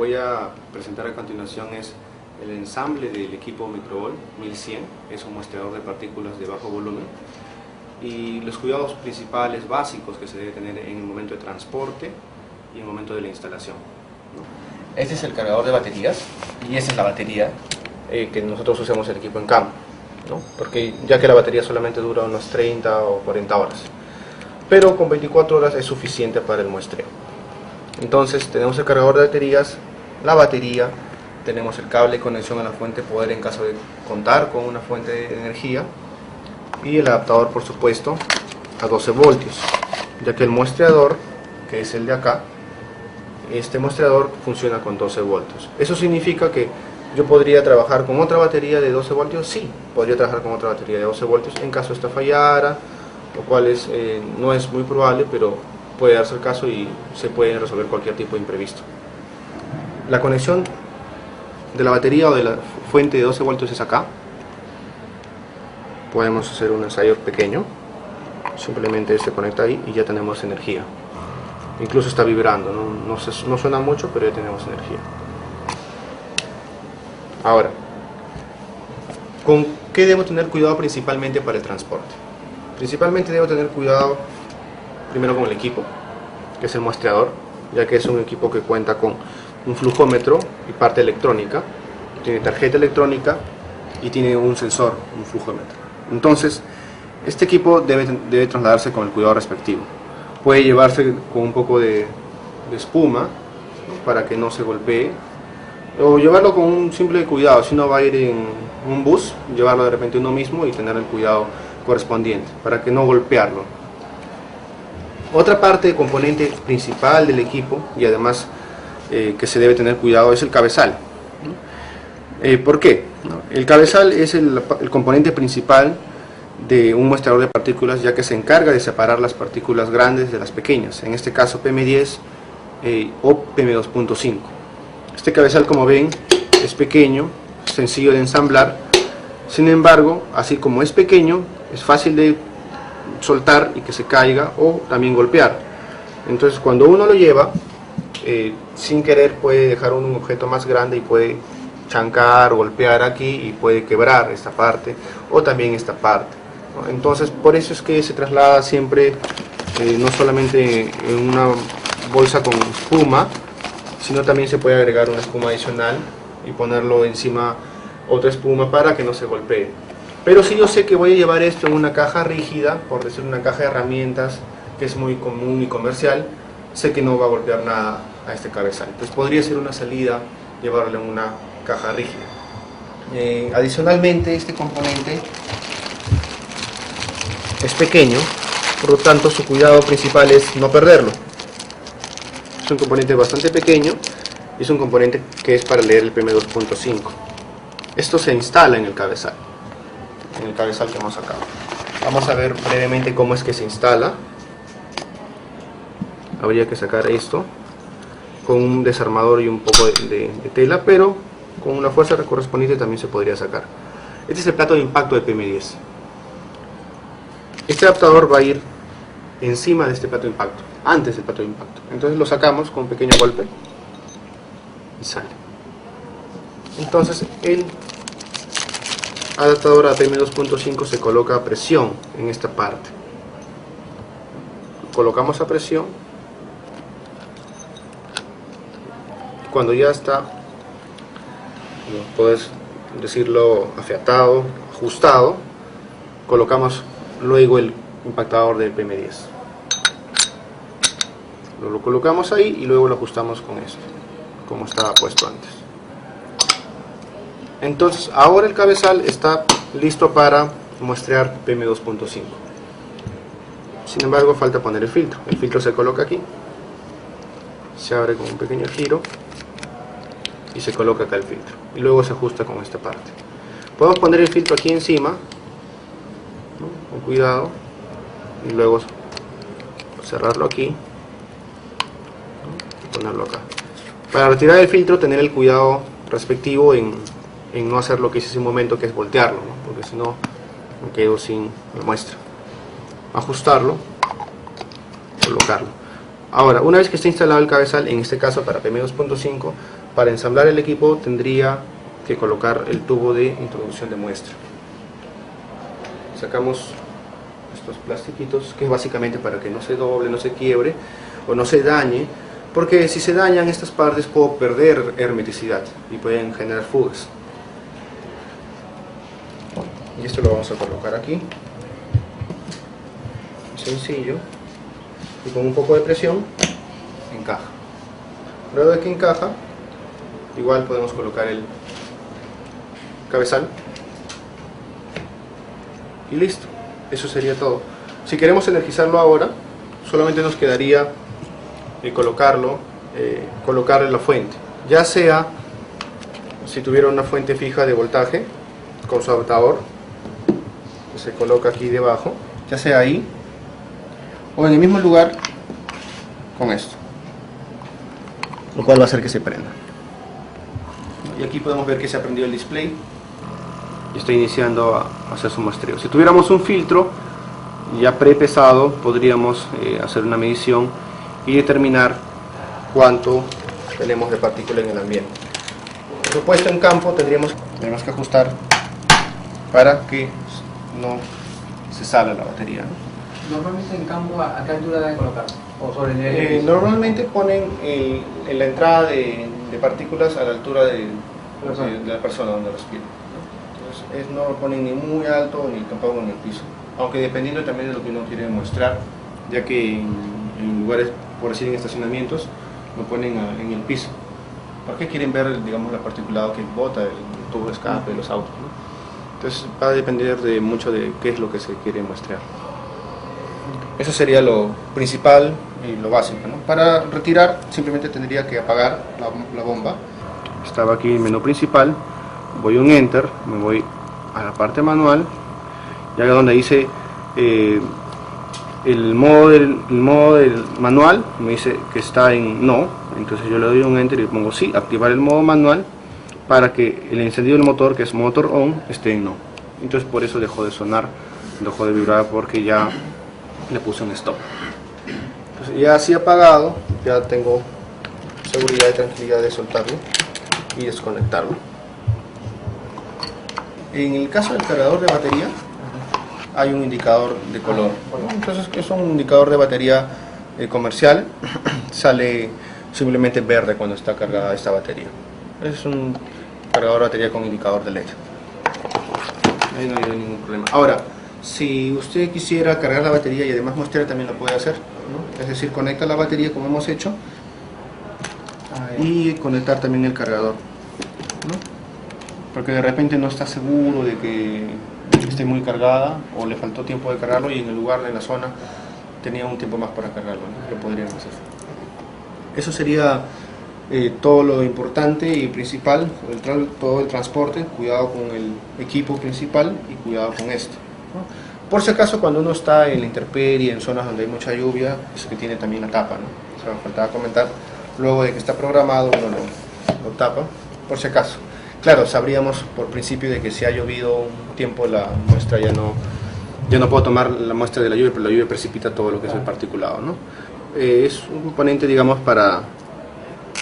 voy a presentar a continuación es el ensamble del equipo Microvol 1100, es un muestreador de partículas de bajo volumen, y los cuidados principales básicos que se debe tener en el momento de transporte y en el momento de la instalación, ¿no? Este es el cargador de baterías y esta es la batería Que nosotros usamos el equipo en campo, ¿no? Porque ya que la batería solamente dura unas 30 o 40 horas, pero con 24 horas es suficiente para el muestreo. Entonces tenemos el cargador de baterías, la batería, tenemos el cable de conexión a la fuente de poder en caso de contar con una fuente de energía, y el adaptador, por supuesto, a 12 voltios, ya que el muestreador, que es el de acá, este muestreador funciona con 12 voltios. Eso significa que yo podría trabajar con otra batería de 12 voltios, sí, podría trabajar con otra batería de 12 voltios en caso esta fallara, lo cual no es muy probable, pero puede darse el caso y se puede resolver cualquier tipo de imprevisto. La conexión de la batería o de la fuente de 12 voltios es acá. Podemos hacer un ensayo pequeño, simplemente se conecta ahí y ya tenemos energía. Incluso está vibrando, no suena mucho, pero ya tenemos energía. Ahora, ¿con qué debo tener cuidado principalmente para el transporte? Principalmente debo tener cuidado primero con el equipo, que es el muestreador, ya que es un equipo que cuenta con un flujómetro y parte electrónica, tiene tarjeta electrónica y tiene un sensor, un flujómetro. Entonces, este equipo debe trasladarse con el cuidado respectivo. Puede llevarse con un poco de espuma, ¿no?, para que no se golpee, o llevarlo con un simple cuidado. Si uno va a ir en un bus, llevarlo de repente uno mismo y tener el cuidado correspondiente para que no golpearlo. Otra parte, componente principal del equipo, y además que se debe tener cuidado, es el cabezal, ¿no? ¿Por qué? El cabezal es el componente principal de un muestreador de partículas, ya que se encarga de separar las partículas grandes de las pequeñas, en este caso PM10 o PM2.5. Este cabezal, como ven, es pequeño, sencillo de ensamblar. Sin embargo, así como es pequeño, es fácil de soltar y que se caiga, o también golpear. Entonces, cuando uno lo lleva, sin querer puede dejar un objeto más grande y puede chancar, golpear aquí y puede quebrar esta parte o también esta parte, ¿no? Entonces, por eso es que se traslada siempre no solamente en una bolsa con espuma, sino también se puede agregar una espuma adicional y ponerlo encima otra espuma para que no se golpee. Pero si yo sé que voy a llevar esto en una caja rígida, por decir una caja de herramientas que es muy común y comercial, sé que no va a golpear nada a este cabezal. Entonces podría ser una salida llevarlo en una caja rígida. Adicionalmente, este componente es pequeño, por lo tanto su cuidado principal es no perderlo. Es un componente bastante pequeño y es un componente que es para leer el PM2.5. Esto se instala en el cabezal que hemos sacado. Vamos a ver brevemente cómo es que se instala. Habría que sacar esto con un desarmador y un poco de tela, pero con una fuerza correspondiente también se podría sacar. Este es el plato de impacto de PM10. Este adaptador va a ir encima de este plato de impacto, antes del plato de impacto. Entonces lo sacamos con un pequeño golpe y sale. Entonces el adaptador a PM2.5 se coloca a presión en esta parte. Colocamos a presión. Cuando ya está, puedes decirlo, afiatado, ajustado, colocamos luego el impactador del PM10. Lo colocamos ahí y luego lo ajustamos con esto, como estaba puesto antes. Entonces ahora el cabezal está listo para muestrear PM2.5. Sin embargo, falta poner el filtro. El filtro se coloca aquí, se abre con un pequeño giro y se coloca acá el filtro, y luego se ajusta con esta parte. Podemos poner el filtro aquí encima, ¿no?, con cuidado, y luego cerrarlo aquí, ¿no?, y ponerlo acá. Para retirar el filtro, tener el cuidado respectivo en no hacer lo que hice hace un momento, que es voltearlo, ¿no?, porque si no me quedo sin la muestra. Ajustarlo, colocarlo. Ahora, una vez que esté instalado el cabezal, en este caso para PM2.5, para ensamblar el equipo tendría que colocar el tubo de introducción de muestra. Sacamos estos plastiquitos, que es básicamente para que no se doble, no se quiebre o no se dañe, porque si se dañan estas partes puedo perder hermeticidad y pueden generar fugas. Y esto lo vamos a colocar aquí, sencillo, y con un poco de presión encaja. Luego de que encaja, igual podemos colocar el cabezal y listo. Eso sería todo. Si queremos energizarlo ahora, solamente nos quedaría colocarle la fuente, ya sea si tuviera una fuente fija de voltaje con su adaptador, que se coloca aquí debajo, ya sea ahí o en el mismo lugar con esto, lo cual va a hacer que se prenda. Y aquí podemos ver que se ha prendido el display y está iniciando a hacer su muestreo. Si tuviéramos un filtro ya prepesado, podríamos hacer una medición y determinar cuánto tenemos de partícula en el ambiente. Por supuesto, en campo tendríamos que ajustar para que no se salga la batería, ¿no? Normalmente en campo, ¿a qué altura deben colocar? ¿O sobre el nivel del piso? Normalmente ponen en la entrada de partículas a la altura de la persona donde respira, ¿no? Entonces no lo ponen ni muy alto ni tampoco en el piso, aunque dependiendo también de lo que uno quiere mostrar, ya que en lugares, por decir en estacionamientos, lo ponen en el piso, porque quieren ver, digamos, la particulado que bota el tubo de escape de los autos, ¿no? Entonces va a depender mucho de qué es lo que se quiere mostrar. Eso sería lo principal y lo básico, ¿no? Para retirar simplemente tendría que apagar la bomba. Estaba aquí el menú principal, voy a un Enter, me voy a la parte manual, ya donde dice el modo del manual, me dice que está en no, entonces yo le doy un Enter y pongo sí, activar el modo manual para que el encendido del motor, que es motor on, esté en no. Entonces por eso dejó de sonar, dejó de vibrar, porque ya le puse un stop. Entonces, ya así apagado, ya tengo seguridad y tranquilidad de soltarlo y desconectarlo. En el caso del cargador de batería hay un indicador de color, ¿no? Entonces es un indicador de batería comercial, sale simplemente verde cuando está cargada esta batería. Es un cargador de batería con indicador de LED. Ahí no hay ningún problema. Ahora, si usted quisiera cargar la batería y además mostrar, también lo puede hacer, ¿no? Es decir, conecta la batería como hemos hecho y conectar también el cargador, ¿no? Porque de repente no está seguro de que esté muy cargada o le faltó tiempo de cargarlo y en el lugar, en la zona, tenía un tiempo más para cargarlo, ¿no? Lo podrían hacer. Eso sería todo lo importante y principal, todo el transporte, cuidado con el equipo principal y cuidado con esto, ¿no? Por si acaso, cuando uno está en la intemperie, en zonas donde hay mucha lluvia, es que tiene también la tapa, ¿no? O sea, me faltaba comentar, luego de que está programado uno lo tapa, por si acaso. Claro, sabríamos por principio de que si ha llovido un tiempo la muestra ya no puedo tomar la muestra de la lluvia, pero la lluvia precipita todo lo que es el particulado, ¿no? Es un componente, digamos,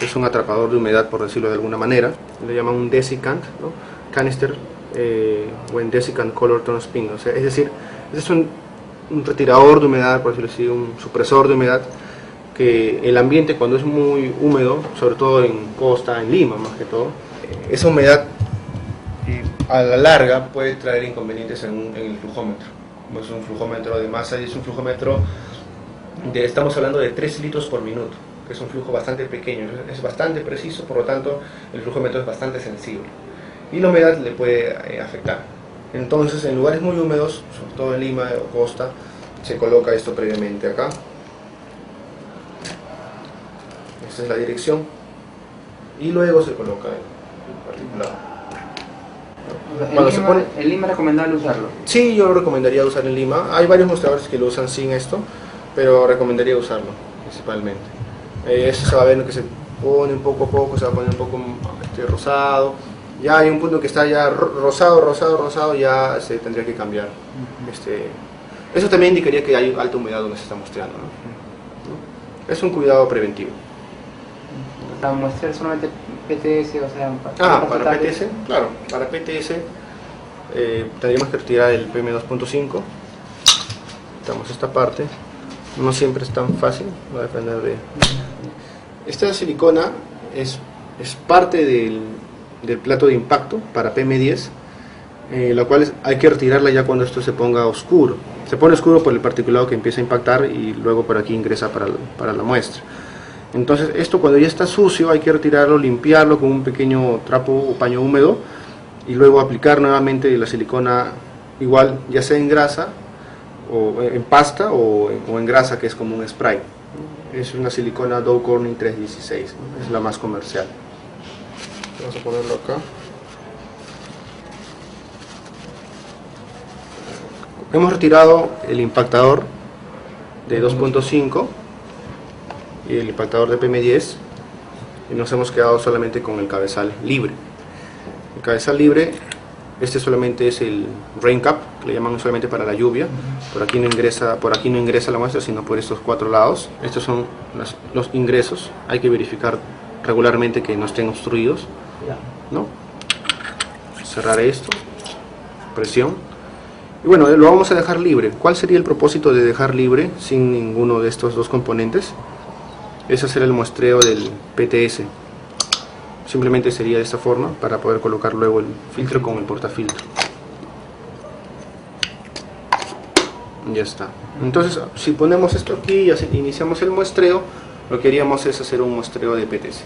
es un atrapador de humedad, por decirlo de alguna manera, le llaman un desiccant, ¿no? Canister o en desiccant color tone spin, o sea, es decir, es un retirador de humedad, por decirlo así, un supresor de humedad, que el ambiente cuando es muy húmedo, sobre todo en costa, en Lima más que todo, esa humedad a la larga puede traer inconvenientes en el flujómetro. Como es un flujómetro de masa y es un flujómetro estamos hablando de 3 litros por minuto, que es un flujo bastante pequeño, es bastante preciso, por lo tanto el flujómetro es bastante sensible y la humedad le puede afectar. Entonces, en lugares muy húmedos, sobre todo en Lima o costa, se coloca esto previamente acá. Esta es la dirección y luego se coloca el particulado. ¿En Lima es recomendable usarlo? Sí, yo lo recomendaría usar en Lima. Hay varios mostradores que lo usan sin esto, pero recomendaría usarlo principalmente. Eso se va a ver que se pone un poco a poco, se va a poner un poco rosado. Ya hay un punto que está ya rosado, ya se tendría que cambiar. Eso también indicaría que hay alta humedad donde se está mostrando, ¿no? Es un cuidado preventivo. La muestra solamente PTS, o sea, Para PTS, claro, para PTS tendríamos que retirar el PM2.5. Quitamos esta parte, no siempre es tan fácil, va a depender de... Esta silicona es parte del plato de impacto para PM10, la cual hay que retirarla ya cuando esto se ponga oscuro. Se pone oscuro por el particulado que empieza a impactar y luego por aquí ingresa para la muestra. Entonces esto cuando ya está sucio hay que retirarlo, limpiarlo con un pequeño trapo o paño húmedo y luego aplicar nuevamente la silicona igual, ya sea en grasa o en pasta o en grasa, que es como un spray. Es una silicona Dow Corning 316, ¿no? Es la más comercial. Vamos a ponerlo acá. Hemos retirado el impactador de 2.5 y el impactador de PM10 y nos hemos quedado solamente con el cabezal libre. El cabezal libre, este solamente es el rain cap, que le llaman solamente para la lluvia. Por aquí no ingresa la muestra, sino por estos 4 lados. Estos son los ingresos. Hay que verificar regularmente que no estén obstruidos, ¿no? Cerrar esto, presión. Y bueno, lo vamos a dejar libre. ¿Cuál sería el propósito de dejar libre sin ninguno de estos dos componentes? Es hacer el muestreo del PTS. Simplemente sería de esta forma para poder colocar luego el filtro con el portafiltro. Ya está. Entonces, si ponemos esto aquí y iniciamos el muestreo, lo que haríamos es hacer un muestreo de PTS.